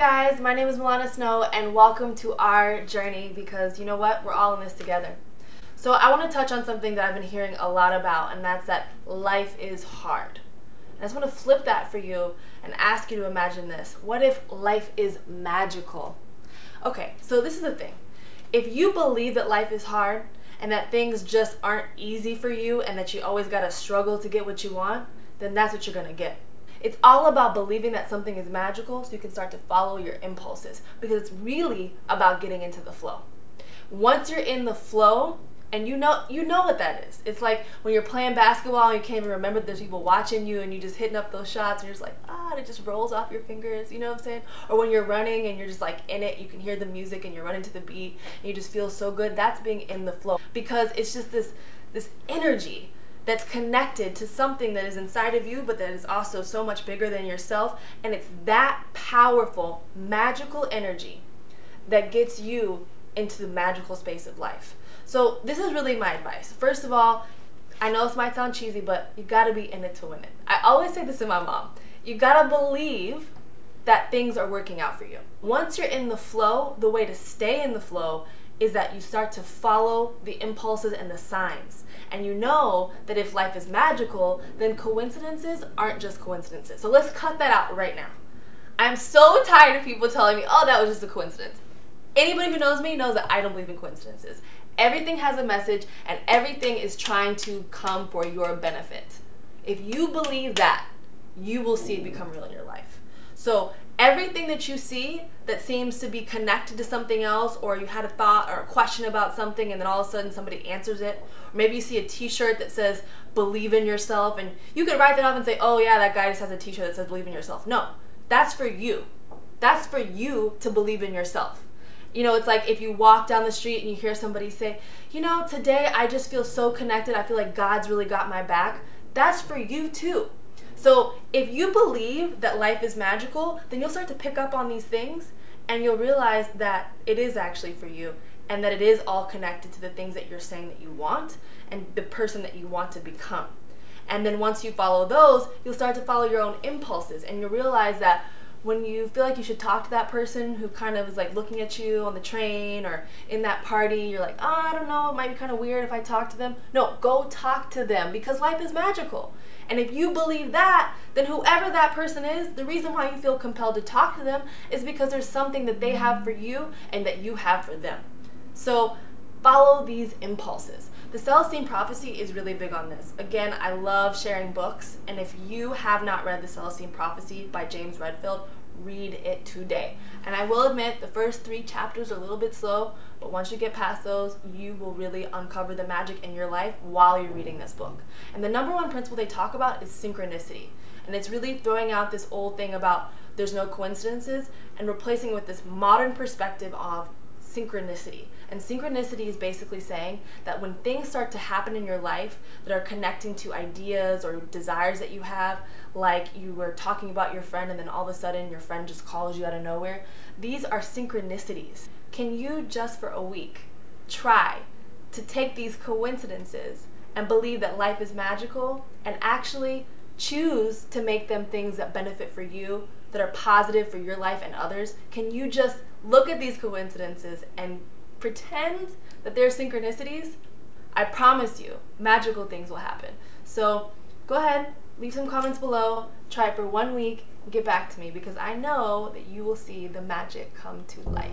guys, my name is Milana Snow and welcome to our journey because you know what? We're all in this together. So I want to touch on something that I've been hearing a lot about, and that's that life is hard. And I just want to flip that for you and ask you to imagine this. What if life is magical? Okay, so this is the thing. If you believe that life is hard and that things just aren't easy for you and that you always got to struggle to get what you want, then that's what you're going to get. It's all about believing that something is magical so you can start to follow your impulses, because it's really about getting into the flow. Once you're in the flow, and you know what that is. It's like when you're playing basketball and you can't even remember that there's people watching you and you just hitting up those shots and you're just like, and it just rolls off your fingers, you know what I'm saying? Or when you're running and you're just like in it, you can hear the music and you're running to the beat and you just feel so good. That's being in the flow, because it's just this energy that's connected to something that is inside of you, but that is also so much bigger than yourself. And it's that powerful, magical energy that gets you into the magical space of life. So this is really my advice. First of all, I know this might sound cheesy, but you gotta be in it to win it. I always say this to my mom. You gotta believe that things are working out for you. Once you're in the flow, the way to stay in the flow is that you start to follow the impulses and the signs. And you know that if life is magical, then coincidences aren't just coincidences. So let's cut that out right now. I'm so tired of people telling me, oh, that was just a coincidence. Anybody who knows me knows that I don't believe in coincidences. Everything has a message and everything is trying to come for your benefit. If you believe that, you will see it become real in your life. So everything that you see that seems to be connected to something else, or you had a thought or a question about something and then all of a sudden somebody answers it, or maybe you see a t-shirt that says believe in yourself, and you could write that off and say, oh yeah, that guy just has a t-shirt that says believe in yourself. No, that's for you. That's for you to believe in yourself. You know, it's like if you walk down the street and you hear somebody say, you know, today I just feel so connected, I feel like God's really got my back. That's for you too. So if you believe that life is magical, then you'll start to pick up on these things and you'll realize that it is actually for you, and that it is all connected to the things that you're saying that you want and the person that you want to become. And then once you follow those, you'll start to follow your own impulses, and you'll realize that when you feel like you should talk to that person who kind of is like looking at you on the train or in that party, you're like, oh, I don't know, it might be kind of weird if I talk to them. No, go talk to them, because life is magical. And if you believe that, then whoever that person is, the reason why you feel compelled to talk to them is because there's something that they have for you and that you have for them. So follow these impulses. The Celestine Prophecy is really big on this. Again, I love sharing books, and if you have not read The Celestine Prophecy by James Redfield, read it today. And I will admit, the first 3 chapters are a little bit slow, but once you get past those, you will really uncover the magic in your life while you're reading this book. And the #1 principle they talk about is synchronicity. And it's really throwing out this old thing about there's no coincidences and replacing it with this modern perspective of synchronicity. And synchronicity is basically saying that when things start to happen in your life that are connecting to ideas or desires that you have, like you were talking about your friend and then all of a sudden your friend just calls you out of nowhere, these are synchronicities. Can you just for a week try to take these coincidences and believe that life is magical and actually choose to make them things that benefit for you, that are positive for your life and others? Can you just look at these coincidences and pretend that they're synchronicities? I promise you, magical things will happen. So go ahead, leave some comments below, try it for 1 week, and get back to me, because I know that you will see the magic come to life.